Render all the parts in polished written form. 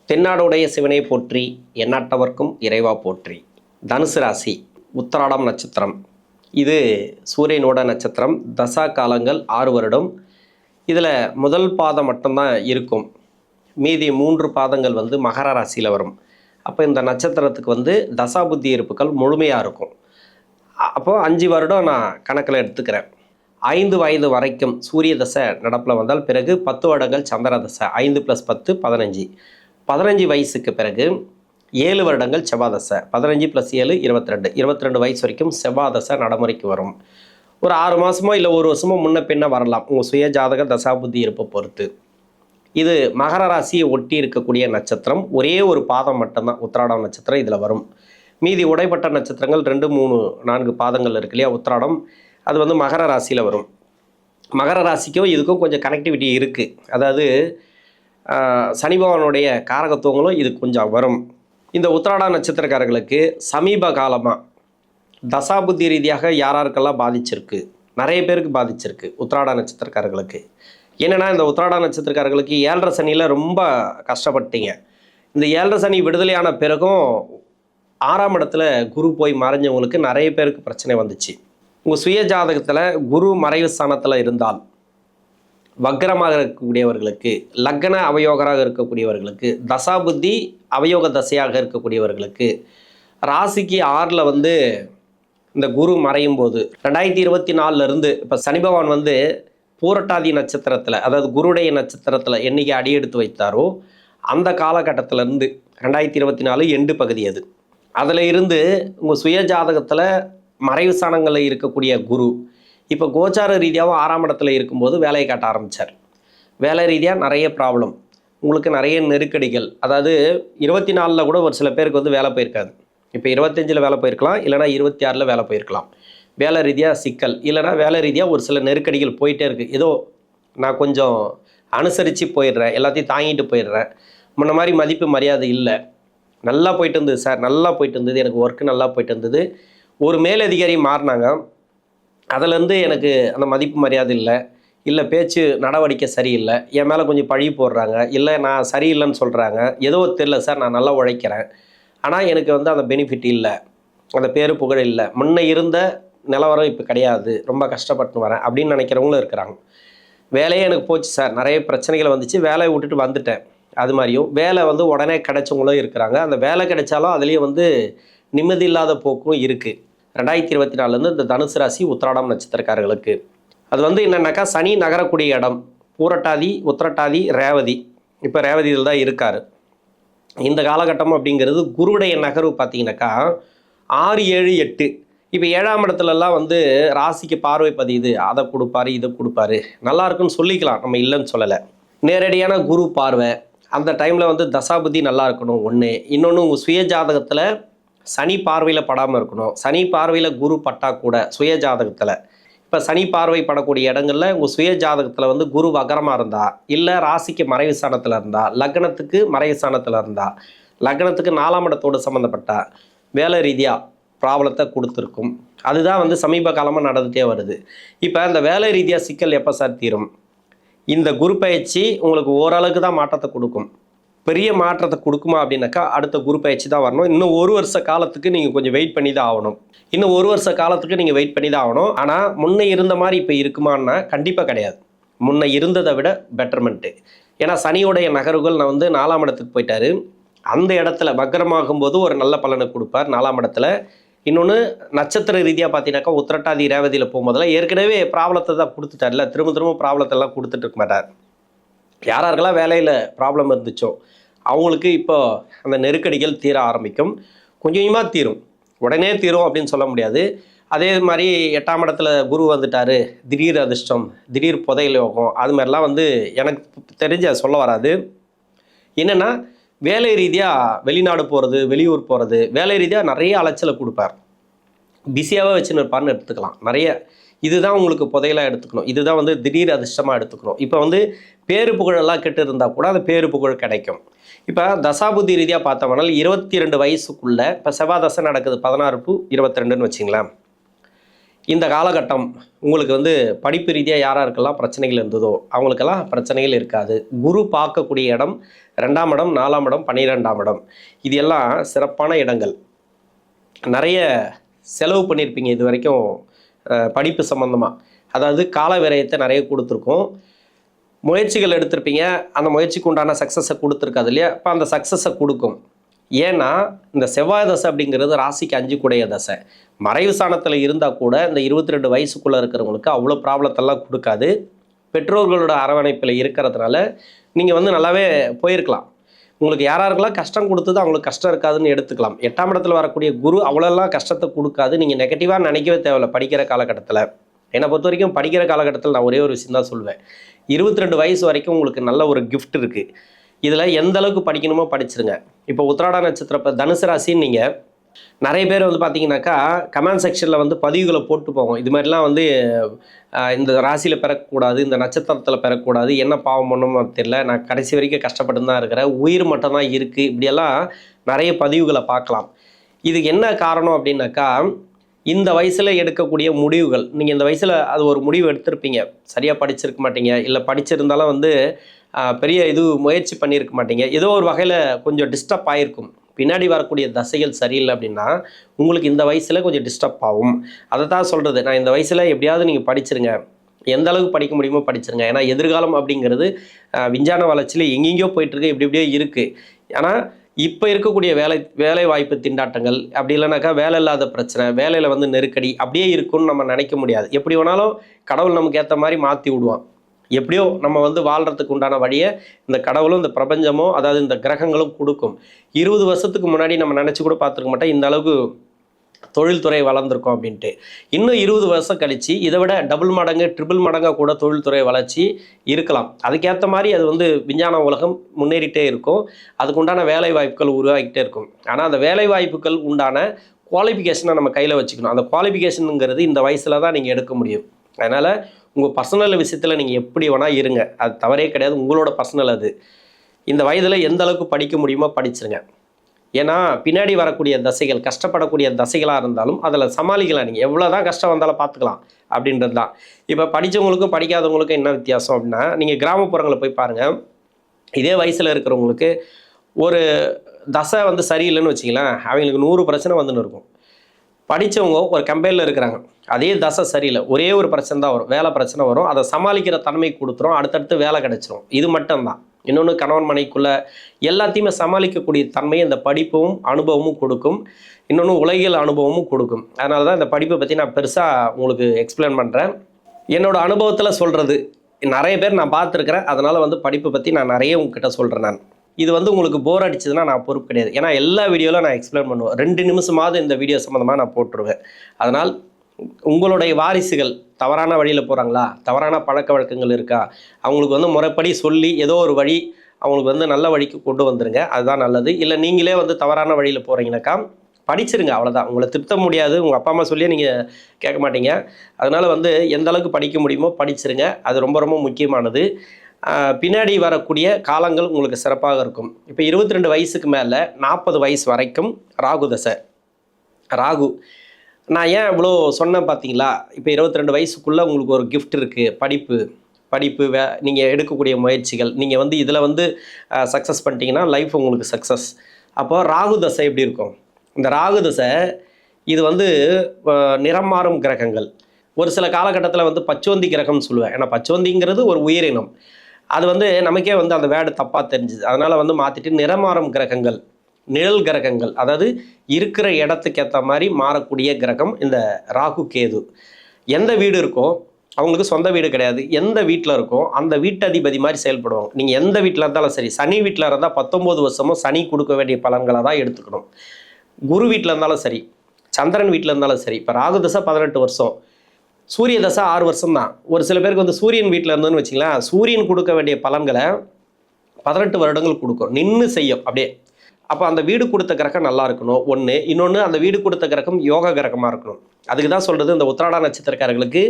தென்னாடுடைய சிவனை போற்றி, எந்நாட்டவர்க்கும் இறைவா போற்றி. தனுசு ராசி, உத்திராடம் நட்சத்திரம். இது சூரியனோட நட்சத்திரம். தசா காலங்கள் 6 வருடம். இதில் முதல் பாதம் மட்டும்தான் இருக்கும். மீதி 3 பாதங்கள் மகர ராசியில் வரும். அப்போ இந்த நட்சத்திரத்துக்கு தசாபுத்தி இருப்புகள் முழுமையாக இருக்கும். அப்போது 5 வருடம் நான் கணக்கில் எடுத்துக்கிறேன். 5 வயது வரைக்கும் சூரிய தசை நடப்பில் வந்தால் பிறகு 10 வருடங்கள் சந்திர தசை. 5 + 10 15. 15 வயசுக்கு பிறகு 7 வருடங்கள் செவ்வாய் தசை. 15 + 7 22. 22 வயசு வரைக்கும் செவ்வாய் தசை நடைமுறைக்கு வரும். ஒரு 6 மாதமோ இல்லை 1 வருஷமோ முன்ன பின்ன வரலாம், உங்கள் சுய ஜாதக தசாபுத்தி இருப்பை பொறுத்து. இது மகர ராசியை ஒட்டி இருக்கக்கூடிய நட்சத்திரம். ஒரே ஒரு பாதம் மட்டும்தான் உத்திராடம் நட்சத்திரம் இதில் வரும். மீதி உடைப்பட்ட நட்சத்திரங்கள் 2, 3, 4 பாதங்கள் இருக்கு இல்லையா உத்திராடம், அது மகர ராசியில் வரும். மகர ராசிக்கும் இதுக்கும் கொஞ்சம் கனெக்டிவிட்டி இருக்குது. அதாவது சனி பகவானுடைய காரகத்துவங்களும் இது கொஞ்சம் வரும். இந்த உத்திராட நட்சத்திரக்காரர்களுக்கு சமீப காலமாக தசாபுத்தி ரீதியாக யாராருக்கெல்லாம் பாதிச்சிருக்கு, நிறைய பேருக்கு பாதிச்சிருக்கு உத்திராட நட்சத்திரக்காரர்களுக்கு. என்னென்னா, இந்த உத்திராட நட்சத்திரக்காரர்களுக்கு 7.5 சனியில் ரொம்ப கஷ்டப்பட்டீங்க. இந்த 7.5 சனி விடுதலையான பிறகும் 6ஆம் இடத்துல குரு போய் மறைஞ்சவங்களுக்கு நிறைய பேருக்கு பிரச்சனை வந்துச்சு. உங்கள் சுய ஜாதகத்தில் குரு மறைவு ஸ்தானத்தில் இருந்தால், வக்ரமாக இருக்கக்கூடியவர்களுக்கு, லக்ன அவயோகராக இருக்கக்கூடியவர்களுக்கு, தசாபுத்தி அவயோக தசையாக இருக்கக்கூடியவர்களுக்கு, ராசிக்கு 6ல் இந்த குரு மறையும் போது 2024 இப்போ சனி பகவான் பூரட்டாதி நட்சத்திரத்தில், அதாவது குருடைய நட்சத்திரத்தில் என்றைக்கு அடியெடுத்து வைத்தாரோ அந்த காலகட்டத்திலேருந்து 2024 எண்டு பகுதி அது. அதில் இருந்து உங்கள் சுய ஜாதகத்தில் மறைவு ஸ்தானங்களில் இருக்கக்கூடிய குரு இப்போ கோச்சார ரீதியாகவும் 6ஆம் இடத்துல இருக்கும்போது வேலையை காட்ட ஆரம்பித்தார். வேலை ரீதியாக நிறைய ப்ராப்ளம், உங்களுக்கு நிறைய நெருக்கடிகள். அதாவது 24 கூட ஒரு சில பேருக்கு வேலை போயிருக்காது. இப்போ 25 வேலை போயிருக்கலாம், இல்லைனா 26 வேலை போயிருக்கலாம். வேலை ரீதியாக சிக்கல், இல்லைனா வேலை ரீதியாக ஒரு சில நெருக்கடிகள் போயிட்டே இருக்குது. ஏதோ நான் கொஞ்சம் அனுசரித்து போயிடுறேன், எல்லாத்தையும் தாங்கிட்டு போயிடுறேன், முன்ன மாதிரி மதிப்பு மரியாதை இல்லை. நல்லா போயிட்டு இருந்தது சார், நல்லா போயிட்டு இருந்தது, எனக்கு ஒர்க்கு நல்லா போயிட்டு இருந்தது. ஒரு மேலதிகாரி மாறினாங்க, அதிலேருந்து எனக்கு அந்த மதிப்பு மரியாதை இல்லை பேச்சு நடவடிக்கை சரியில்லை, என் மேலே கொஞ்சம் பழி போடுறாங்க, இல்லை நான் சரியில்லைன்னு சொல்கிறாங்க. ஏதோ தெரியல சார், நான் நல்லா உழைக்கிறேன், ஆனால் எனக்கு அந்த பெனிஃபிட் இல்லை, அந்த பேரு புகழ் இல்லை, முன்ன இருந்த நிலவரம் இப்போ கிடையாது, ரொம்ப கஷ்டப்பட்டு வரேன் அப்படின்னு நினைக்கிறவங்களும் இருக்கிறாங்க. வேலையே எனக்கு போச்சு சார், நிறைய பிரச்சனைகள் வந்துச்சு, வேலையை விட்டுட்டு வந்துட்டேன். அது மாதிரியும் வேலை உடனே கிடைச்சவங்களும் இருக்கிறாங்க. அந்த வேலை கிடைச்சாலும் அதுலேயும் நிம்மதி இல்லாத போக்கும் இருக்குது. 2024 இந்த தனுசு ராசி உத்திராடம் நட்சத்திரக்காரர்களுக்கு அது என்னென்னாக்கா, சனி நகரக்கூடிய இடம் பூரட்டாதி, உத்திரட்டாதி, ரேவதி. இப்போ ரேவதியில் தான் இருக்கார். இந்த காலகட்டம் அப்படிங்கிறது குருடைய நகர்வு பார்த்தீங்கன்னாக்கா 6, 7, 8. இப்போ 7ஆம் இடத்துலலாம் ராசிக்கு பார்வை பதியுது, அதை கொடுப்பாரு, இதை கொடுப்பாரு, நல்லா இருக்குன்னு சொல்லிக்கலாம், நம்ம இல்லைன்னு சொல்லலை. நேரடியான குரு பார்வை அந்த டைமில் தசாபுத்தி நல்லா இருக்கணும் ஒன்று. இன்னொன்று, உங்கள் சுய ஜாதகத்தில் சனி பார்வையில் படாமல் இருக்கணும். சனி பார்வையில் குரு பட்டா கூட சுய ஜாதகத்தில், இப்போ சனி பார்வை படக்கூடிய இடங்களில் உங்கள் சுய ஜாதகத்தில் குரு வகரமாக இருந்தால், இல்லை ராசிக்கு மறைவு ஸ்தானத்தில் இருந்தால், லக்னத்துக்கு மறைவு ஸ்தானத்தில் இருந்தால், லக்னத்துக்கு 4ஆம் இடத்தோடு சம்மந்தப்பட்ட வேலை ரீதியாக ப்ராப்ளத்தை கொடுத்துருக்கும். அதுதான் சமீப காலமாக நடந்துகிட்டே வருது. இப்போ இந்த வேலை ரீதியாக சிக்கல் எப்போ சார் தீரும்? இந்த குரு பயிற்சி உங்களுக்கு ஓரளவுக்கு தான் மாற்றத்தை கொடுக்கும். பெரிய மாற்றத்தை கொடுக்குமா அப்படின்னாக்கா அடுத்த குரு பயிற்சி தான் வரணும். இன்னும் 1 வருஷ காலத்துக்கு நீங்கள் கொஞ்சம் வெயிட் பண்ணி தான் ஆகணும். இன்னும் 1 வருஷ காலத்துக்கு நீங்கள் வெயிட் பண்ணி தான் ஆகணும். ஆனால் முன்னே இருந்த மாதிரி இப்போ இருக்குமான்னா கண்டிப்பாக கிடையாது. முன்னே இருந்ததை விட பெட்டர்மெண்ட்டு. ஏன்னா சனியோடைய நகர்வுகள் நான் 4ஆம் இடத்துக்கு போயிட்டாரு. அந்த இடத்துல வக்ரமாகும் போது ஒரு நல்ல பலனை கொடுப்பார் 4ஆம் இடத்துல. இன்னொன்று, நட்சத்திர ரீதியாக பார்த்தீங்கன்னாக்கா உத்திரட்டாதி ரேவதியில் போகும்போதெல்லாம் ஏற்கனவே ப்ராப்ளத்தை தான் கொடுத்துட்டார்ல, திரும்ப ப்ராப்ளத்தெல்லாம் கொடுத்துட்டு இருக்க மாட்டார். யாராருக்கெல்லாம் வேலையில் ப்ராப்ளம் இருந்துச்சோ அவங்களுக்கு இப்போ அந்த நெருக்கடிகள் தீர ஆரம்பிக்கும். கொஞ்சம் கொஞ்சமாக தீரும், உடனே தீரும் அப்படின்னு சொல்ல முடியாது. அதே மாதிரி 8ஆம் இடத்துல குரு வந்துட்டார், திடீர் அதிர்ஷ்டம், திடீர் புதையல் யோகம், அது மாதிரிலாம் எனக்கு தெரிஞ்ச சொல்ல வராது. என்னென்னா, வேலை ரீதியாக வெளிநாடு போகிறது, வெளியூர் போகிறது, வேலை ரீதியாக நிறைய அலைச்சலை கொடுப்பார். பிஸியாகவே வச்சுன்னு இருப்பார்னு எடுத்துக்கலாம். நிறைய இதுதான் உங்களுக்கு புதையலாக எடுத்துக்கணும். இதுதான் திடீர் அதிர்ஷ்டமாக எடுத்துக்கணும். இப்போ பேரு புகழெல்லாம் கெட்டு இருந்தால் கூட அந்த பேரு புகழ் கிடைக்கும். இப்போ தசாபுத்தி ரீதியாக பார்த்தோம்னால் 22 வயசுக்குள்ளே இப்போ செவ்வாய் தசை நடக்குது 16 to 22ன்னு வச்சிங்களேன். இந்த காலகட்டம் உங்களுக்கு வந்து படிப்பு ரீதியாக யாராருக்கெல்லாம் பிரச்சனைகள் இருந்ததோ அவங்களுக்கெல்லாம் பிரச்சனைகள் இருக்காது. குரு பார்க்கக்கூடிய இடம் 2ஆம் இடம், 4ஆம் இடம், 12ஆம் இடம். இது எல்லாம் சிறப்பான இடங்கள். நிறைய செலவு பண்ணியிருப்பீங்க இது வரைக்கும் படிப்பு சம்மந்தமாக. அதாவது கால விரயத்தை நிறைய கொடுத்துருக்கோம். முயற்சிகள் எடுத்திருப்பீங்க, அந்த முயற்சிக்கு உண்டான சக்ஸஸை கொடுத்துருக்காது இல்லையா? அப்போ அந்த சக்ஸஸை கொடுக்கும். ஏன்னா இந்த செவ்வாய் தசை அப்படிங்கிறது ராசிக்கு 5 கூடைய தசை. மறைவு ஸ்தானத்தில் இருந்தால் கூட இந்த 22 வயசுக்குள்ளே இருக்கிறவங்களுக்கு அவ்வளோ ப்ராப்ளத்தெல்லாம் கொடுக்காது. பெற்றோர்களோட அரவணைப்பில் இருக்கிறதுனால நீங்கள் வந்து நல்லாவே போயிருக்கலாம். உங்களுக்கு யாராருக்கெல்லாம் கஷ்டம் கொடுத்தது அவங்களுக்கு கஷ்டம் இருக்காதுன்னு எடுத்துக்கலாம். 8ஆம் இடத்துல வரக்கூடிய குரு அவ்வளோலாம் கஷ்டத்தை கொடுக்காது. நீங்கள் நெகட்டிவாக நினைக்கவே தேவையில்லை படிக்கிற காலகட்டத்தில். என்னை பொறுத்த வரைக்கும் படிக்கிற காலகட்டத்தில் நான் ஒரே ஒரு விஷயம் தான் சொல்லுவேன். 22 வயசு வரைக்கும் உங்களுக்கு நல்ல ஒரு கிஃப்ட் இருக்குது. இதில் எந்த அளவுக்கு படிக்கணுமோ படிச்சிருங்க. இப்போ உத்திராட நட்சத்திரம், இப்போ தனுசு ராசின்னு நீங்கள் நிறைய பேர் வந்து பார்த்தீங்கன்னாக்கா கமெண்ட் செக்ஷனில் வந்து பதிவுகளை போட்டு போவோம். இது மாதிரிலாம் வந்து இந்த ராசியில் பிறக்கக்கூடாது, இந்த நட்சத்திரத்தில் பிறக்கக்கூடாது, என்ன பாவம் பண்ணணுமோ தெரியல, நான் கடைசி வரைக்கும் கஷ்டப்பட்டு தான் இருக்கிறேன், உயிர் மட்டும்தான் இருக்குது, இப்படியெல்லாம் நிறைய பதிவுகளை பார்க்கலாம். இதுக்கு என்ன காரணம் அப்படின்னாக்கா இந்த வயசில் எடுக்கக்கூடிய முடிவுகள். நீங்கள் இந்த வயசில் அது ஒரு முடிவு எடுத்திருப்பீங்க, சரியாக படிச்சிருக்க மாட்டீங்க, இல்லை படிச்சிருந்தாலும் வந்து பெரிய இது முயற்சி பண்ணியிருக்க மாட்டீங்க, ஏதோ ஒரு வகையில் கொஞ்சம் டிஸ்டர்ப் ஆகிருக்கும். பின்னாடி வரக்கூடிய தசைகள் சரியில்லை அப்படின்னா உங்களுக்கு இந்த வயசில் கொஞ்சம் டிஸ்டர்ப் ஆகும். அதை தான் சொல்கிறது, நான் இந்த வயசில் எப்படியாவது நீங்கள் படிச்சிருங்க, எந்த அளவுக்கு படிக்க முடியுமோ படிச்சிருங்க. ஏன்னா எதிர்காலம் அப்படிங்கிறது விஞ்ஞான வளர்ச்சியில் எங்கெங்கேயோ போயிட்டுருக்கு, இப்படியே இருக்குது. ஆனால் இப்போ இருக்கக்கூடிய வேலை வாய்ப்பு திண்டாட்டங்கள், அப்படி இல்லைனாக்கா வேலை இல்லாத பிரச்சனை, வேலையில் வந்து நெருக்கடி அப்படியே இருக்குன்னு நம்ம நினைக்க முடியாது. எப்படி வேணாலும் கடவுள் நமக்கு ஏற்ற மாதிரி மாற்றி விடுவான். எப்படியோ நம்ம வந்து வாழ்கிறதுக்கு உண்டான வழியை இந்த கடவுளும் இந்த பிரபஞ்சமோ, அதாவது இந்த கிரகங்களும் கொடுக்கும். 20 வருஷத்துக்கு முன்னாடி நம்ம நினச்சி கூட பார்த்துருக்க மாட்டோம் இந்த அளவுக்கு தொழில்துறை வளர்ந்துருக்கோம் அப்படின்ட்டு. இன்னும் 20 வருஷம் கழித்து இதை விட டபுள் மடங்கு ட்ரிபிள் மடங்காக கூட தொழில்துறை வளர்ச்சி இருக்கலாம். அதுக்கேற்ற மாதிரி அது வந்து விஞ்ஞான உலகம் முன்னேறிட்டே இருக்கும். அதுக்கு உண்டான வேலை வாய்ப்புகள் உருவாகிட்டே இருக்கும். ஆனால் அந்த வேலை வாய்ப்புகள் உண்டான குவாலிஃபிகேஷனை நம்ம கையில் வச்சுக்கணும். அந்த குவாலிஃபிகேஷனுங்கிறது இந்த வயசில் தான் நீங்கள் எடுக்க முடியும். அதனால் உங்கள் பர்சனல் விஷயத்தில் நீங்கள் எப்படி வேணால் இருங்க, அது தவறே கிடையாது, உங்களோட பர்சனல் அது. இந்த வயதில் எந்த அளவுக்கு படிக்க முடியுமோ படிச்சிருங்க. ஏன்னா பின்னாடி வரக்கூடிய தசைகள் கஷ்டப்படக்கூடிய தசைகளாக இருந்தாலும் அதில் சமாளிக்கலாம். நீங்கள் எவ்வளோ தான் கஷ்டம் வந்தாலும் பார்த்துக்கலாம் அப்படின்றது தான். இப்போ படித்தவங்களுக்கும் படிக்காதவங்களுக்கும் என்ன வித்தியாசம் அப்படின்னா, நீங்கள் கிராமப்புறங்களில் போய் பாருங்கள், இதே வயசில் இருக்கிறவங்களுக்கு ஒரு தசை வந்து சரியில்லைன்னு வச்சிங்களேன், அவங்களுக்கு 100 பிரச்சனை வந்துன்னு இருக்கும். படித்தவங்க ஒரு கம்பெனியில் இருக்கிறாங்க, அதே தசை சரியில்லை, ஒரே ஒரு பிரச்சனை தான் வரும், வேலை பிரச்சனை வரும், அதை சமாளிக்கிற தன்மை கொடுத்துரும், அடுத்தடுத்து வேலை கிடச்சிரும். இது மட்டும்தான். இன்னொன்று கணவன் மனைக்குள்ளே எல்லாத்தையுமே சமாளிக்கக்கூடிய தன்மையை இந்த படிப்பும் அனுபவமும் கொடுக்கும். இன்னொன்று உலகியல் அனுபவமும் கொடுக்கும். அதனால தான் இந்த படிப்பை பற்றி நான் பெருசாக உங்களுக்கு எக்ஸ்பிளைன் பண்ணுறேன். என்னோடய அனுபவத்தில் சொல்கிறது நிறைய பேர் நான் பார்த்துருக்குறேன். அதனால் வந்து படிப்பை பற்றி நான் நிறைய உங்ககிட்ட சொல்கிறேன். நான் இது வந்து உங்களுக்கு போர் அடிச்சதுன்னா நான் பொறுப்பு கிடையாது. ஏன்னா எல்லா வீடியோவில் நான் எக்ஸ்பிளைன் பண்ணுவேன். 2 நிமிஷமாவது இந்த வீடியோ சம்மந்தமாக நான் போட்டுருவேன். அதனால் உங்களுடைய வாரிசுகள் தவறான வழியில் போகிறாங்களா, தவறான பழக்க வழக்கங்கள் இருக்கா, அவங்களுக்கு வந்து முறைப்படி சொல்லி ஏதோ ஒரு வழி அவங்களுக்கு வந்து நல்ல வழிக்கு கொண்டு வந்துருங்க, அதுதான் நல்லது. இல்லை நீங்களே வந்து தவறான வழியில் போகிறீங்கனாக்கா படிச்சிருங்க, அவ்வளோதான். உங்களை திருத்த முடியாது, உங்கள் அப்பா அம்மா சொல்லியே நீங்கள் கேட்க மாட்டீங்க. அதனால் வந்து எந்த அளவுக்கு படிக்க முடியுமோ படிச்சிருங்க, அது ரொம்ப ரொம்ப முக்கியமானது. பின்னாடி வரக்கூடிய காலங்கள் உங்களுக்கு சிறப்பாக இருக்கும். இப்போ 22 வயசுக்கு மேலே 40 வயசு வரைக்கும் ராகு தசை. ராகு நான் ஏன் இவ்வளோ சொன்னேன் பார்த்தீங்களா? இப்போ 22 வயசுக்குள்ளே உங்களுக்கு ஒரு கிஃப்ட் இருக்குது. படிப்பு நீங்கள் எடுக்கக்கூடிய முயற்சிகள், நீங்கள் வந்து இதில் வந்து சக்ஸஸ் பண்ணிட்டீங்கன்னா லைஃப் உங்களுக்கு சக்ஸஸ். அப்போ ராகு தசை எப்படி இருக்கும்? இந்த ராகு தசை இது வந்து நிறம் மாறும் கிரகங்கள். ஒரு சில காலகட்டத்தில் வந்து பச்சோந்தி கிரகம்னு சொல்லுவேன். ஏன்னா பச்சோந்திங்கிறது ஒரு உயிரினம். அது வந்து நமக்கே வந்து அந்த வேர்டு தப்பாக தெரிஞ்சுது. அதனால் வந்து மாற்றிட்டு நிறமாறும் கிரகங்கள், நிழல் கிரகங்கள், அதாவது இருக்கிற இடத்துக்கு ஏற்ற மாதிரி மாறக்கூடிய கிரகம் இந்த ராகு கேது. எந்த வீடு இருக்கோ அவங்களுக்கு சொந்த வீடு கிடையாது, எந்த வீட்டில் இருக்கோ அந்த வீட்டதிபதி மாதிரி செயல்படுவாங்க. நீங்கள் எந்த வீட்டில் இருந்தாலும் சரி, சனி வீட்டில் இருந்தால் 19 வருஷமும் சனி கொடுக்க வேண்டிய பலன்களை தான் எடுத்துக்கணும். குரு வீட்டில் இருந்தாலும் சரி, சந்திரன் வீட்டில் இருந்தாலும் சரி. இப்போ ராகு தசை 18 வருஷம், சூரிய தசை 6 வருஷம் தான். ஒரு சில பேருக்கு வந்து சூரியன் வீட்டில் இருந்தோன்னு வச்சிங்களேன், சூரியன் கொடுக்க வேண்டிய பலன்களை 18 வருடங்கள் கொடுக்கும், நின்று செய்யும் அப்படியே. அப்போ அந்த வீடு கொடுத்த கிரகம் நல்லா இருக்கணும் ஒன்று. இன்னொன்று, அந்த வீடு கொடுத்த கிரகம் யோக கிரகமாக இருக்கணும். அதுக்கு தான் சொல்கிறது, இந்த உத்திராட நட்சத்திரக்காரர்களுக்கு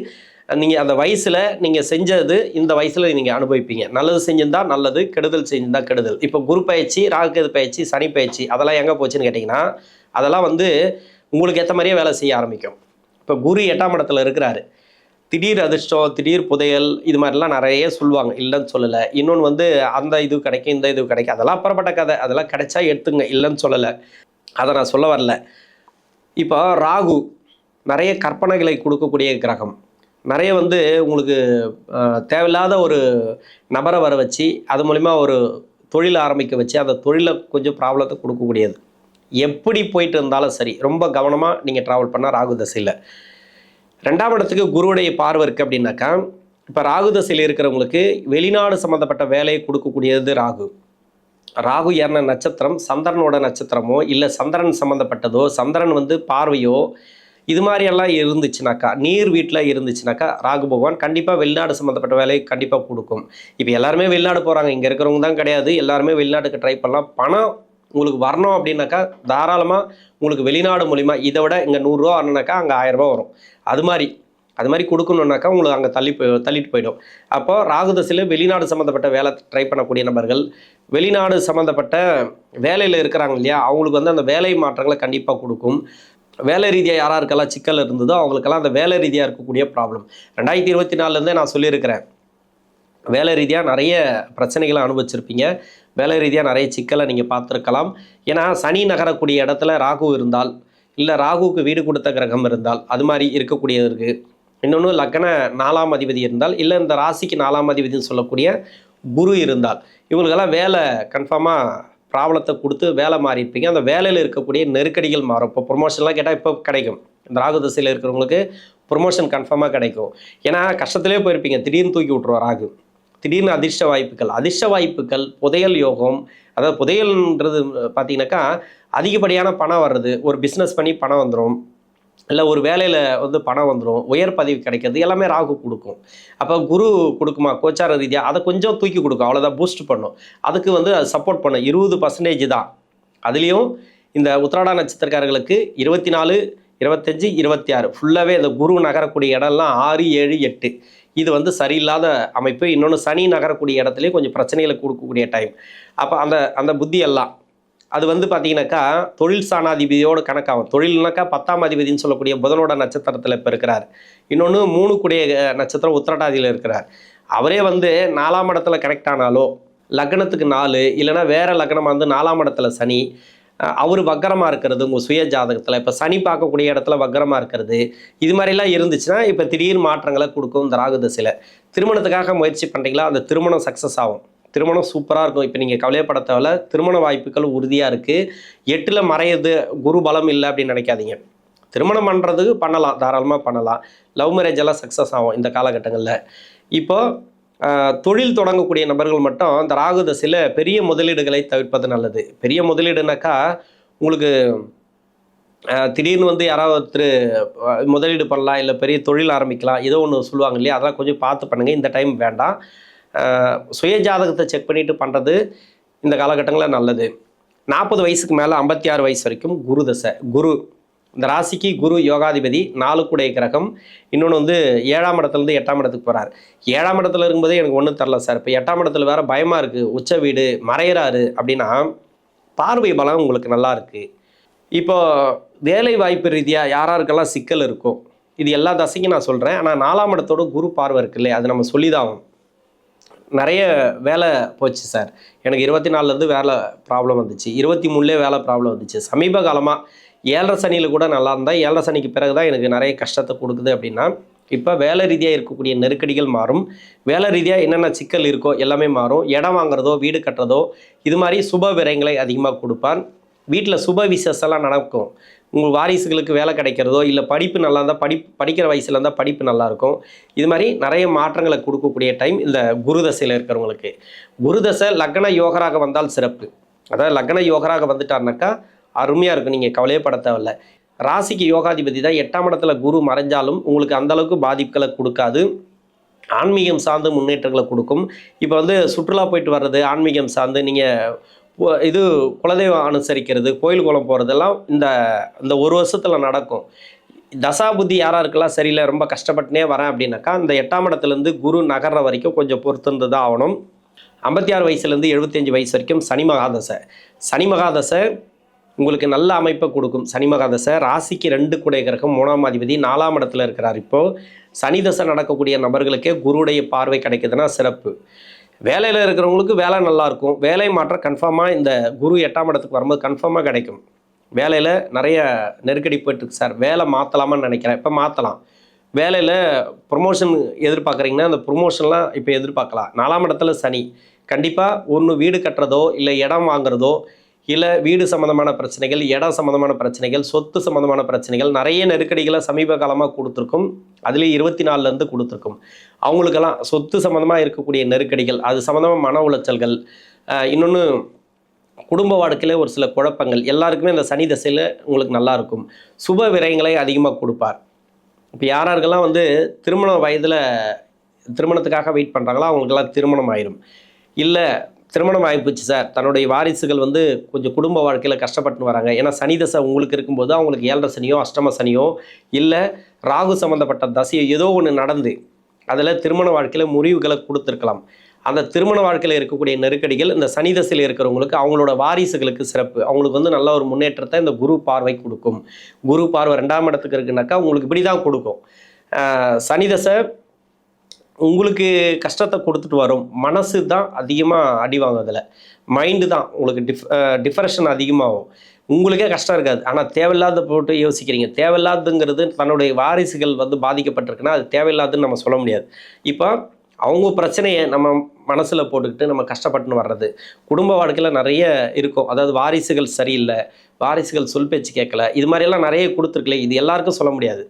நீங்கள் அந்த வயசில் நீங்கள் செஞ்சது இந்த வயசில் நீங்கள் அனுபவிப்பீங்க. நல்லது செஞ்சிருந்தால் நல்லது, கெடுதல் செஞ்சிருந்தால் கெடுதல். இப்போ குரு பயிற்சி, ராகுகேது பயிற்சி, சனி பயிற்சி அதெல்லாம் எங்கே போச்சுன்னு கேட்டிங்கன்னா, அதெல்லாம் வந்து உங்களுக்கு ஏற்ற மாதிரியே வேலை செய்ய ஆரம்பிக்கும். இப்போ குரு 8ஆம் இடத்துல இருக்கிறாரு, திடீர் அதிர்ஷ்டம், திடீர் புதையல் இது மாதிரிலாம் நிறைய சொல்லுவாங்க, இல்லைன்னு சொல்லலை. இன்னொன்று வந்து அந்த இது கிடைக்கும், இந்த இது கிடைக்கும், அதெல்லாம் அப்புறப்பட்ட கதை, அதெல்லாம் கிடைச்சா எடுத்துங்க, இல்லைன்னு சொல்லலை. அதை நான் சொல்ல வரல. இப்போ ராகு நிறைய கற்பனைகளை கொடுக்கக்கூடிய கிரகம். நிறைய வந்து உங்களுக்கு தேவையில்லாத ஒரு நபரை வர வச்சு அது மூலிமா ஒரு தொழில் ஆரம்பிக்க வச்சு அந்த தொழிலை கொஞ்சம் ப்ராப்ளத்தை கொடுக்கக்கூடியது. எப்படி போயிட்டு இருந்தாலும் சரி, ரொம்ப கவனமாக நீங்கள் ட்ராவல் பண்ணால் ராகு தசையில். 2ஆம் இடத்துக்கு குருவுடைய பார்வை இருக்குது அப்படின்னாக்கா, இப்போ ராகு தசையில் இருக்கிறவங்களுக்கு வெளிநாடு சம்மந்தப்பட்ட வேலையை கொடுக்கக்கூடியது ராகு. ராகு ஏறின நட்சத்திரம் சந்திரனோட நட்சத்திரமோ இல்லை சந்திரன் சம்மந்தப்பட்டதோ, சந்திரன் வந்து பார்வையோ இது மாதிரியெல்லாம் இருந்துச்சுனாக்கா, நீர் வீட்டில் இருந்துச்சுனாக்கா ராகு பகவான் கண்டிப்பாக வெளிநாடு சம்மந்தப்பட்ட வேலையை கண்டிப்பாக கொடுக்கும். இப்போ எல்லாருமே வெளிநாடு போகிறாங்க, இங்கே இருக்கிறவங்க தான் கிடையாது, எல்லாருமே வெளிநாட்டுக்கு ட்ரை பண்ணலாம். பணம் உங்களுக்கு வரணும் அப்படின்னாக்கா தாராளமாக உங்களுக்கு வெளிநாடு மூலிமா இதை விட இங்கே 100 ரூபா வரணுனாக்கா அங்கே 1000 ரூபா வரும். அது மாதிரி கொடுக்கணுன்னாக்கா உங்களுக்கு அங்கே தள்ளிட்டு போயிடும். அப்போது ராகு தசையில் வெளிநாடு சம்மந்தப்பட்ட வேலை ட்ரை பண்ணக்கூடிய நபர்கள், வெளிநாடு சம்மந்தப்பட்ட வேலையில் இருக்கிறாங்க இல்லையா, அவங்களுக்கு வந்து அந்த வேலை மாற்றங்களை கண்டிப்பாக கொடுக்கும். வேலை ரீதியாக யாராருக்கெல்லாம் சிக்கல் இருந்ததோ அவங்களுக்கெல்லாம் அந்த வேலை ரீதியாக இருக்கக்கூடிய ப்ராப்ளம் 2024 நான் சொல்லியிருக்கிறேன். வேலை ரீதியாக நிறைய பிரச்சனைகளை அனுபவிச்சிருப்பீங்க, வேலை ரீதியாக நிறைய சிக்கலை நீங்கள் பார்த்துருக்கலாம். ஏன்னா சனி நகரக்கூடிய இடத்துல ராகு இருந்தால், இல்லை ராகுவுக்கு வீடு கொடுத்த கிரகம் இருந்தால், அது மாதிரி இருக்கக்கூடியது இருக்குது. இன்னொன்று லக்ன 4ஆம் அதிபதி இருந்தால், இல்லை இந்த ராசிக்கு 4ஆம் அதிபதினு சொல்லக்கூடிய குரு இருந்தால், இவங்களுக்கெல்லாம் வேலை கன்ஃபார்மாக ப்ராப்ளத்தை கொடுத்து வேலை மாறியிருப்பீங்க. அந்த வேலையில் இருக்கக்கூடிய நெருக்கடிகள் மாறும். இப்போ ப்ரொமோஷன்லாம் கேட்டால் இப்போ கிடைக்கும். இந்த ராகு தசையில் இருக்கிறவங்களுக்கு ப்ரொமோஷன் கன்ஃபார்மாக கிடைக்கும். ஏன்னா கஷ்டத்திலே போயிருப்பீங்க, திடீர்னு தூக்கி விட்ருவார் ராகு. திடீர்னு அதிர்ஷ்ட வாய்ப்புகள் புதையல் யோகம். அதாவது புதையல்ன்றது பார்த்தீங்கன்னாக்கா அதிகப்படியான பணம் வர்றது, ஒரு பிஸ்னஸ் பண்ணி பணம் வந்துடும், இல்லை ஒரு வேலையில் வந்து பணம் வந்துடும், உயர் பதவி கிடைக்கிறது, எல்லாமே ராகு கொடுக்கும். அப்போ குரு கொடுக்குமா கோச்சார ரீதியாக, அதை கொஞ்சம் தூக்கி கொடுக்கும், அவ்வளோதான் பூஸ்ட் பண்ணும். அதுக்கு வந்து அது சப்போர்ட் பண்ணும். 20% தான். அதுலேயும் இந்த உத்திராட நட்சத்திரக்காரர்களுக்கு 24, 25, 26 ஃபுல்லாகவே இந்த குரு நகரக்கூடிய இடம்லாம் 6, 7, 8 இது வந்து சரியில்லாத அமைப்பு. இன்னொன்று சனி நகரக்கூடிய இடத்துலையும் கொஞ்சம் பிரச்சனைகளை கொடுக்கக்கூடிய டைம். அப்போ அந்த புத்தி எல்லாம் அது வந்து பார்த்தீங்கன்னாக்கா தொழில் ஸ்தானாதிபதியோட கணக்காகும். தொழில்னாக்கா 10ஆம் அதிபதினு சொல்லக்கூடிய புதனோட நட்சத்திரத்தில் இப்போ இருக்கிறார். இன்னொன்று 3 கூடிய நட்சத்திரம் உத்திரட்டாதியில் இருக்கிறார். அவரே வந்து 4ஆம் இடத்துல கனெக்ட் ஆனாலோ, லக்னத்துக்கு 4 இல்லைனா வேறு லக்னமாக வந்து 4ஆம் இடத்துல சனி, அவர் வக்கரமாக இருக்கிறது உங்கள் சுய ஜாதகத்தில், இப்போ சனி பார்க்கக்கூடிய இடத்துல வக்கரமாக இருக்கிறது, இது மாதிரிலாம் இருந்துச்சுன்னா இப்போ திடீர் மாற்றங்களை கொடுக்கும் இந்த ராகு தசையில். திருமணத்துக்காக முயற்சி பண்ணுறீங்களா, அந்த திருமணம் சக்ஸஸ் ஆகும். திருமணம் சூப்பராக இருக்கும். இப்போ நீங்கள் கவலையப்பட தேவையில்ல, திருமண வாய்ப்புகள் உறுதியாக இருக்குது. 8ல் மறையுது, குரு பலம் இல்லை அப்படின்னு நினைக்காதீங்க. திருமணம் பண்ணுறதுக்கு பண்ணலாம், தாராளமாக பண்ணலாம். லவ் மேரேஜ் எல்லாம் சக்ஸஸ் ஆகும் இந்த காலகட்டங்களில். இப்போது தொழில் தொடங்கக்கூடிய நபர்கள் மட்டும் இந்த ராகு தசையில் பெரிய முதலீடுகளை தவிர்ப்பது நல்லது. பெரிய முதலீடுனாக்கா உங்களுக்கு திடீர்னு வந்து யாராவது ஒருத்தர் முதலீடு பண்ணலாம், இல்லை பெரிய தொழில் ஆரம்பிக்கலாம், ஏதோ ஒன்று சொல்லுவாங்க இல்லையா, அதெல்லாம் கொஞ்சம் பார்த்து பண்ணுங்கள். இந்த டைம் வேண்டாம். சுய ஜாதகத்தை செக் பண்ணிவிட்டு பண்ணுறது இந்த காலகட்டங்களில் நல்லது. 40 வயசுக்கு மேலே 56 வயசு வரைக்கும் குரு தசை. குரு இந்த ராசிக்கு குரு யோகாதிபதி, 4 கூடிய கிரகம். இன்னொன்று வந்து 7ஆம் இடத்துலேருந்து 8ஆம் இடத்துக்கு போகிறார். 7ஆம் இடத்துல இருக்கும்போதே எனக்கு ஒன்றும் தரல சார், இப்போ 8ஆம் இடத்துல வேறு பயமாக இருக்குது, உச்ச வீடு மறையிறாரு அப்படின்னா பார்வை பலம் உங்களுக்கு நல்லா இருக்குது. இப்போ வேலை வாய்ப்பு ரீதியாக யாராருக்கெல்லாம் சிக்கல் இருக்கும், இது எல்லா தசைக்கும் நான் சொல்கிறேன். ஆனால் 4ஆம் இடத்தோட குரு பார்வை இருக்கு இல்லையா, அது நம்ம சொல்லி தான் ஆகும். நிறைய வேலை போச்சு சார், எனக்கு 24லேருந்து வேலை ப்ராப்ளம் வந்துச்சு, 23லே வேலை ப்ராப்ளம் வந்துச்சு, சமீப காலமாக 7.5 சனியில் கூட நல்லா இருந்தால் 7.5 சனிக்கு பிறகு தான் எனக்கு நிறைய கஷ்டத்தை கொடுக்குது அப்படின்னா, இப்போ வேலை ரீதியாக இருக்கக்கூடிய நெருக்கடிகள் மாறும். வேலை ரீதியாக என்னென்ன சிக்கல் இருக்கோ எல்லாமே மாறும். இடம் வாங்குறதோ வீடு கட்டுறதோ இது மாதிரி சுப விரயங்களை அதிகமாக கொடுப்பான். வீட்டில் சுப விசேஷம்லாம் நடக்கும். உங்கள் வாரிசுகளுக்கு வேலை கிடைக்கிறதோ, இல்லை படிப்பு நல்லா இருந்தால் படிக்கிற வயசில் இருந்தால் படிப்பு நல்லாயிருக்கும். இது மாதிரி நிறைய மாற்றங்களை கொடுக்கக்கூடிய டைம் இந்த குரு தசையில் இருக்கிறவங்களுக்கு. குரு தசை லக்ன யோகராக வந்தால் சிறப்பு. அதாவது லக்ன யோகராக வந்துட்டார்னாக்கா அருமையாக இருக்கும், நீங்கள் கவலையப்பட தேவையில்ல. ராசிக்கு யோகாதிபதி தான். 8ஆம் இடத்துல குரு மறைஞ்சாலும் உங்களுக்கு அந்தளவுக்கு பாதிப்புகளை கொடுக்காது. ஆன்மீகம் சார்ந்து முன்னேற்றங்களை கொடுக்கும். இப்போ வந்து சுற்றுலா போயிட்டு வர்றது, ஆன்மீகம் சார்ந்து நீங்கள் இது குலதெய்வம் அனுசரிக்கிறது, கோயில் குளம் போகிறதெல்லாம் இந்த ஒரு வருஷத்தில் நடக்கும். தசாபுத்தி யாராருக்கெல்லாம் சரியில்லை, ரொம்ப கஷ்டப்பட்டுனே வரேன் அப்படின்னாக்கா இந்த 8ஆம் இடத்துலேருந்து குரு நகர்ற வரைக்கும் கொஞ்சம் பொறுத்திருந்து தான் ஆகணும். 56 வயசுலேருந்து 75 வயசு வரைக்கும் சனி மகாதசை. சனி மகாதசை உங்களுக்கு நல்ல அமைப்பை கொடுக்கும். சனி மகாதசை ராசிக்கு 2 குடைய கிரகம் 3ஆம் அதிபதி 4ஆம் இடத்துல இருக்கிறார். இப்போது சனி தசை நடக்கக்கூடிய நபர்களுக்கே குருவுடைய பார்வை கிடைக்குதுன்னா சிறப்பு. வேலையில் இருக்கிறவங்களுக்கு வேலை நல்லாயிருக்கும். வேலை மாற்றம் கன்ஃபார்மாக இந்த குரு 8ஆம் இடத்துக்கு வரும்போது கன்ஃபார்மாக கிடைக்கும். வேலையில் நிறைய நெருக்கடி போய்ட்டுருக்கு சார், வேலை மாற்றலாமான்னு நினைக்கிறேன், இப்போ மாற்றலாம். வேலையில் ப்ரொமோஷன் எதிர்பார்க்குறீங்கன்னா அந்த ப்ரொமோஷன்லாம் இப்போ எதிர்பார்க்கலாம். 4ஆம் இடத்துல சனி கண்டிப்பாக ஒன்று வீடு கட்டுறதோ இல்லை இடம் வாங்குறதோ இல்லை வீடு சம்மந்தமான பிரச்சனைகள், இடம் சம்மந்தமான பிரச்சனைகள், சொத்து சம்மந்தமான பிரச்சனைகள் நிறைய நெருக்கடிகளை சமீப காலமாக கொடுத்துருக்கும். அதுலேயும் 24லேருந்து கொடுத்துருக்கும். அவங்களுக்கெல்லாம் சொத்து சம்மந்தமாக இருக்கக்கூடிய நெருக்கடிகள், அது சம்மந்தமாக மன உளைச்சல்கள், இன்னொன்று குடும்ப வாழ்க்கையில் ஒரு சில குழப்பங்கள், எல்லாருக்குமே இந்த சனி தசையில் உங்களுக்கு நல்லாயிருக்கும். சுப விரயங்களை அதிகமாக கொடுப்பார். இப்போ யாராருக்கெல்லாம் திருமண வயதில் திருமணத்துக்காக வெயிட் பண்ணுறாங்களோ அவங்களுக்கெல்லாம் திருமணம் ஆயிரும். இல்லை திருமணம் ஆகிப்போச்சு சார், தன்னுடைய வாரிசுகள் கொஞ்சம் குடும்ப வாழ்க்கையில் கஷ்டப்பட்டு வராங்க, ஏன்னா சனி தசை உங்களுக்கு இருக்கும்போது அவங்களுக்கு 7.5 சனியோ அஷ்டம சனியோ இல்லை ராகு சம்மந்தப்பட்ட தசையோ ஏதோ ஒன்று நடந்து அதில் திருமண வாழ்க்கையில் முறிவுகளை கொடுத்துருக்கலாம். அந்த திருமண வாழ்க்கையில் இருக்கக்கூடிய நெருக்கடிகள் இந்த சனி தசையில் இருக்கிறவங்களுக்கு அவங்களோட வாரிசுகளுக்கு சிறப்பு. அவங்களுக்கு நல்ல ஒரு முன்னேற்றத்தை இந்த குரு பார்வை கொடுக்கும். குரு பார்வை 2ஆம் இடத்துக்கு இருக்குனாக்கா உங்களுக்கு இப்படி தான் கொடுக்கும். சனி தசை உங்களுக்கு கஷ்டத்தை கொடுத்துட்டு வரும். மனசு தான் அதிகமாக அடி வாங்குறதில்ல, மைண்டு தான் உங்களுக்கு டிப்ரெஷன் அதிகமாகும். உங்களுக்கே கஷ்டம் இருக்காது, ஆனால் தேவையில்லாத போட்டு யோசிக்கிறீங்க. தேவையில்லாதுங்கிறது தன்னுடைய வாரிசுகள் பாதிக்கப்பட்டிருக்குன்னா அது தேவையில்லாதுன்னு நம்ம சொல்ல முடியாது. இப்போ அவங்க பிரச்சனையை நம்ம மனசில் போட்டுக்கிட்டு நம்ம கஷ்டப்பட்டுன்னு வர்றது குடும்ப வாழ்க்கையில் நிறைய இருக்கும். அதாவது வாரிசுகள் சரியில்லை, வாரிசுகள் சொல் பேச்சு கேட்கல, இது மாதிரியெல்லாம் நிறைய கொடுத்துருக்கல. இது எல்லாருக்கும் சொல்ல முடியாது.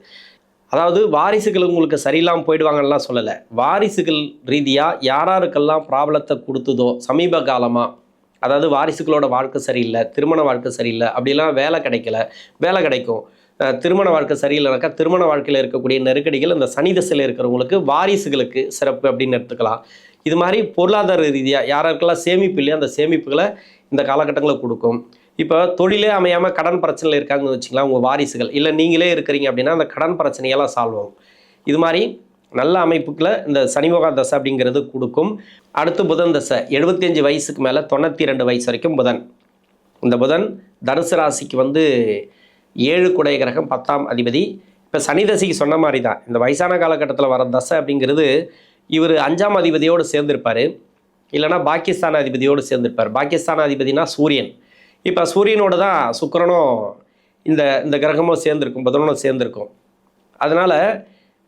அதாவது வாரிசுகள் உங்களுக்கு சரியில்லாமல் போயிடுவாங்கலாம் சொல்லலை. வாரிசுகள் ரீதியாக யாராருக்கெல்லாம் ப்ராப்ளத்தை கொடுத்ததோ சமீப காலமாக, அதாவது வாரிசுகளோட வாழ்க்கை சரியில்லை, திருமண வாழ்க்கை சரியில்லை, அப்படிலாம் வேலை கிடைக்கல, வேலை கிடைக்கும். திருமண வாழ்க்கை சரியில்லைனாக்கா திருமண வாழ்க்கையில் இருக்கக்கூடிய நெருக்கடிகள் இந்த சனி தசையில் இருக்கிறவங்களுக்கு வாரிசுகளுக்கு சிறப்பு அப்படின்னு எடுத்துக்கலாம். இது மாதிரி பொருளாதார ரீதியாக யாராருக்கெல்லாம் சேமிப்பு இல்லையா அந்த சேமிப்புகளை இந்த காலகட்டங்களில் கொடுக்கும். இப்போ தொழிலே அமையாமல் கடன் பிரச்சனையில் இருக்காங்கன்னு வச்சுக்கலாம் உங்கள் வாரிசுகள், இல்லை நீங்களே இருக்கிறீங்க அப்படின்னா அந்த கடன் பிரச்சனையெல்லாம் சால்வ் ஆகும். இது மாதிரி நல்ல அமைப்புகளை இந்த சனி மகா தசை அப்படிங்கிறது கொடுக்கும். அடுத்து புதன் தசை 75 வயசுக்கு மேலே 92 வயசு வரைக்கும் புதன். இந்த புதன் தனுசு ராசிக்கு 7 குடைய கிரகம் 10ஆம் அதிபதி. இப்போ சனி தசைக்கு சொன்ன மாதிரி தான் இந்த வயசான காலகட்டத்தில் வர தசை அப்படிங்கிறது இவர் 5ஆம் அதிபதியோடு சேர்ந்திருப்பார், இல்லைனா பாகிஸ்தான் அதிபதியோடு சேர்ந்திருப்பார். பாகிஸ்தான் அதிபதினா சூரியன். இப்போ சூரியனோடு தான் சுக்கிரனும் இந்த கிரகமும் சேர்ந்துருக்கும், புதனும் சேர்ந்துருக்கும். அதனால்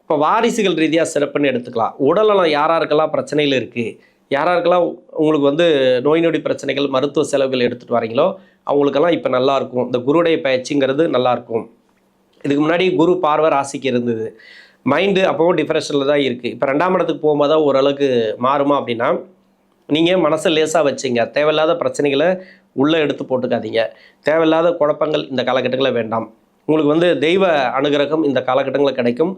இப்போ வாரிசுகள் ரீதியாக சிறப்புன்னு எடுத்துக்கலாம். உடல்நலம் யாராருக்கெல்லாம் பிரச்சனைகள் இருக்குது, யாராருக்கெல்லாம் உங்களுக்கு நோய் நொடி பிரச்சனைகள், மருத்துவ செலவுகள் எடுத்துகிட்டு வரீங்களோ அவங்களுக்கெல்லாம் இப்போ நல்லாயிருக்கும். இந்த குருடைய பயிற்சிங்கிறது நல்லாயிருக்கும். இதுக்கு முன்னாடி குரு பார்வை ராசிக்கு இருந்தது, மைண்டு அப்போவும் டிப்ரெஷனில் தான் இருக்குது. இப்போ 2ஆம் இடத்துக்கு போகும்போது தான் ஓரளவுக்கு மாறுமா அப்படின்னா நீங்கள் மனசை லேசாக வச்சுங்க. தேவையில்லாத பிரச்சனைகளை உள்ளே எடுத்து போட்டுக்காதீங்க. தேவையில்லாத குழப்பங்கள் இந்த காலகட்டங்களில் வேண்டாம். உங்களுக்கு தெய்வ அனுகிரகம் இந்த காலகட்டங்களில் கிடைக்கும்.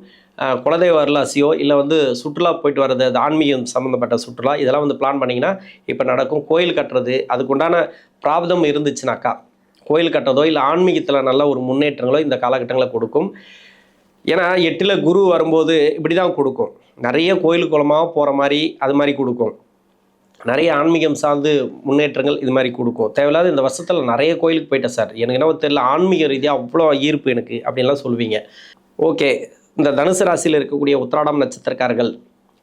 குலதெய்வ அருளாசியோ இல்லை சுற்றுலா போயிட்டு வர்றது, அது ஆன்மீகம் சம்மந்தப்பட்ட சுற்றுலா, இதெல்லாம் பிளான் பண்ணிங்கன்னா இப்போ நடக்கும். கோயில் கட்டுறது, அதுக்குண்டான பிராப்தம் இருந்துச்சுனாக்கா கோயில் கட்டுறதோ இல்லை ஆன்மீகத்தில் நல்ல ஒரு முன்னேற்றங்களோ இந்த காலகட்டங்களில் கொடுக்கும். ஏன்னா 8ல் குரு வரும்போது இப்படி தான் கொடுக்கும். நிறைய கோயில் குளமாக போகிற மாதிரி அது மாதிரி கொடுக்கும். நிறைய ஆன்மீகம் சார்ந்து முன்னேற்றங்கள் இது மாதிரி கொடுக்கும். தேவையில்லாத இந்த வருஷத்தில் நிறைய கோயிலுக்கு போயிட்டேன் சார், எனக்கு என்ன தெரியல, ஆன்மீக ரீதியாக அவ்வளோ ஈர்ப்பு எனக்கு அப்படின்லாம் சொல்லுவீங்க. ஓகே, இந்த தனுசு ராசியில் இருக்கக்கூடிய உத்திராடம் நட்சத்திரக்காரர்கள்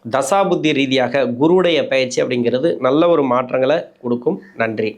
தசாபுத்தி ரீதியாக குருவுடைய பயிற்சி அப்படிங்கிறது நல்ல ஒரு மாற்றங்களை கொடுக்கும். நன்றி.